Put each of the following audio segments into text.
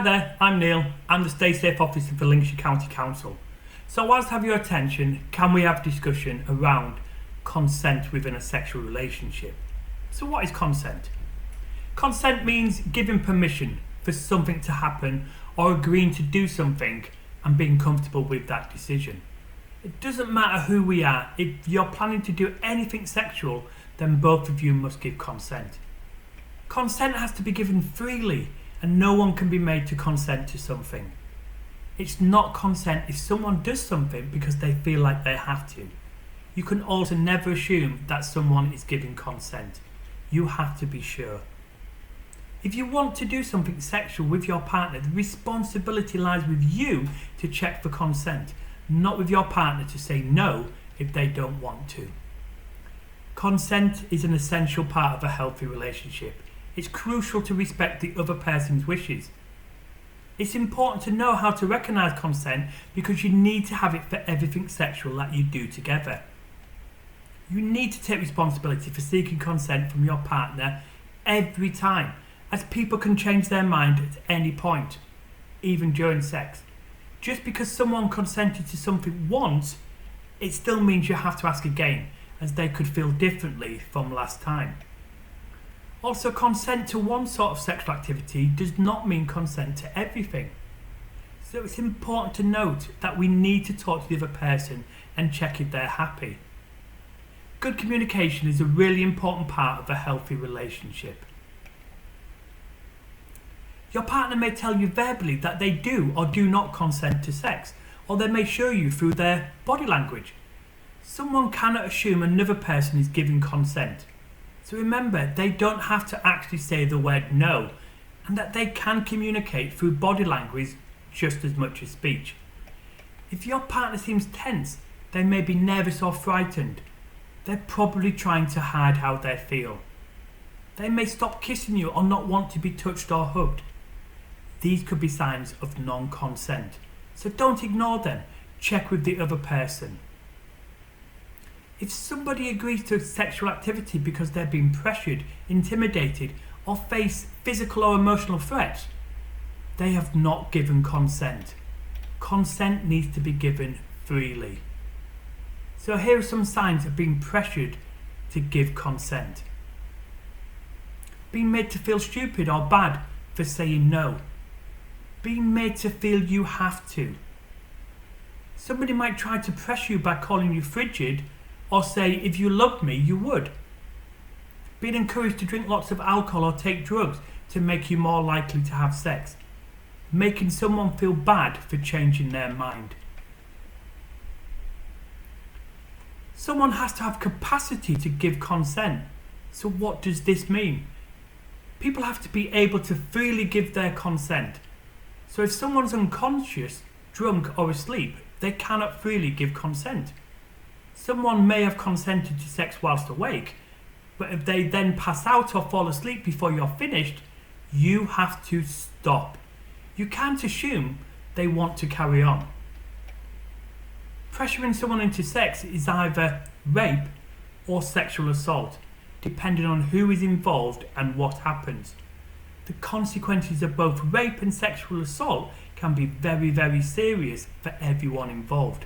Hi there, I'm Neil. I'm the Stay Safe Officer for Lincolnshire County Council. So whilst I have your attention, can we have discussion around consent within a sexual relationship? So what is consent? Consent means giving permission for something to happen or agreeing to do something and being comfortable with that decision. It doesn't matter who we are. If you're planning to do anything sexual, then both of you must give consent. Consent has to be given freely, and no one can be made to consent to something. It's not consent if someone does something because they feel like they have to. You can also never assume that someone is giving consent. You have to be sure. If you want to do something sexual with your partner, the responsibility lies with you to check for consent, not with your partner to say no if they don't want to. Consent is an essential part of a healthy relationship. It's crucial to respect the other person's wishes. It's important to know how to recognise consent because you need to have it for everything sexual that you do together. You need to take responsibility for seeking consent from your partner every time, as people can change their mind at any point, even during sex. Just because someone consented to something once, it still means you have to ask again, as they could feel differently from last time. Also, consent to one sort of sexual activity does not mean consent to everything. So it's important to note that we need to talk to the other person and check if they're happy. Good communication is a really important part of a healthy relationship. Your partner may tell you verbally that they do or do not consent to sex, or they may show you through their body language. Someone cannot assume another person is giving consent. So remember, they don't have to actually say the word no, and that they can communicate through body language just as much as speech. If your partner seems tense, they may be nervous or frightened. They're probably trying to hide how they feel. They may stop kissing you or not want to be touched or hugged. These could be signs of non-consent. So don't ignore them. Check with the other person. If somebody agrees to a sexual activity because they're being pressured, intimidated, or face physical or emotional threats, they have not given consent. Consent needs to be given freely. So here are some signs of being pressured to give consent. Being made to feel stupid or bad for saying no. Being made to feel you have to. Somebody might try to pressure you by calling you frigid, or say, if you loved me, you would. Being encouraged to drink lots of alcohol or take drugs to make you more likely to have sex. Making someone feel bad for changing their mind. Someone has to have capacity to give consent. So what does this mean? People have to be able to freely give their consent. So if someone's unconscious, drunk or asleep, they cannot freely give consent. Someone may have consented to sex whilst awake, but if they then pass out or fall asleep before you're finished, you have to stop. You can't assume they want to carry on. Pressuring someone into sex is either rape or sexual assault, depending on who is involved and what happens. The consequences of both rape and sexual assault can be very, very serious for everyone involved.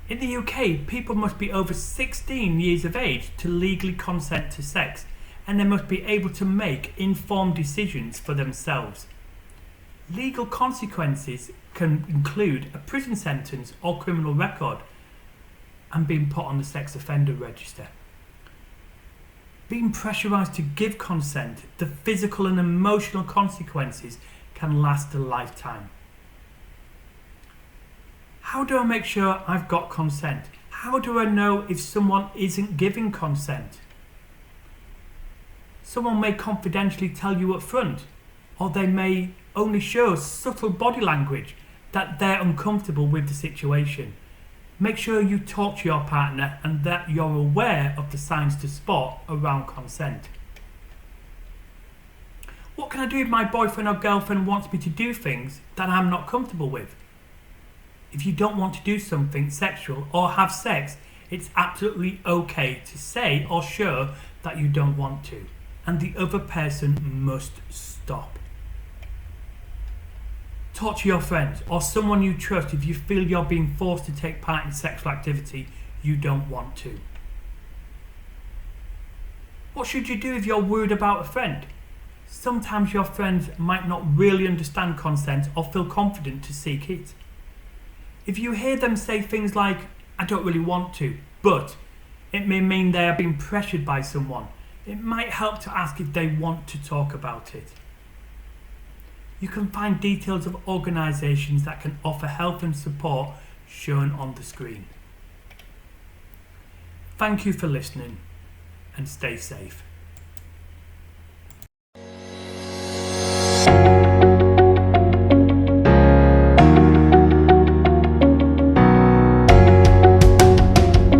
In the UK, people must be over 16 years of age to legally consent to sex, and they must be able to make informed decisions for themselves. Legal consequences can include a prison sentence or criminal record, and being put on the sex offender register. Being pressurised to give consent, the physical and emotional consequences can last a lifetime. How do I make sure I've got consent? How do I know if someone isn't giving consent? Someone may confidentially tell you up front, or they may only show subtle body language that they're uncomfortable with the situation. Make sure you talk to your partner and that you're aware of the signs to spot around consent. What can I do if my boyfriend or girlfriend wants me to do things that I'm not comfortable with? If you don't want to do something sexual or have sex, it's absolutely okay to say or show that you don't want to, and the other person must stop. Talk to your friends or someone you trust if you feel you're being forced to take part in sexual activity you don't want to. What should you do if you're worried about a friend? Sometimes your friends might not really understand consent or feel confident to seek it. If you hear them say things like, "I don't really want to," but it may mean they are being pressured by someone, it might help to ask if they want to talk about it. You can find details of organisations that can offer help and support shown on the screen. Thank you for listening and stay safe.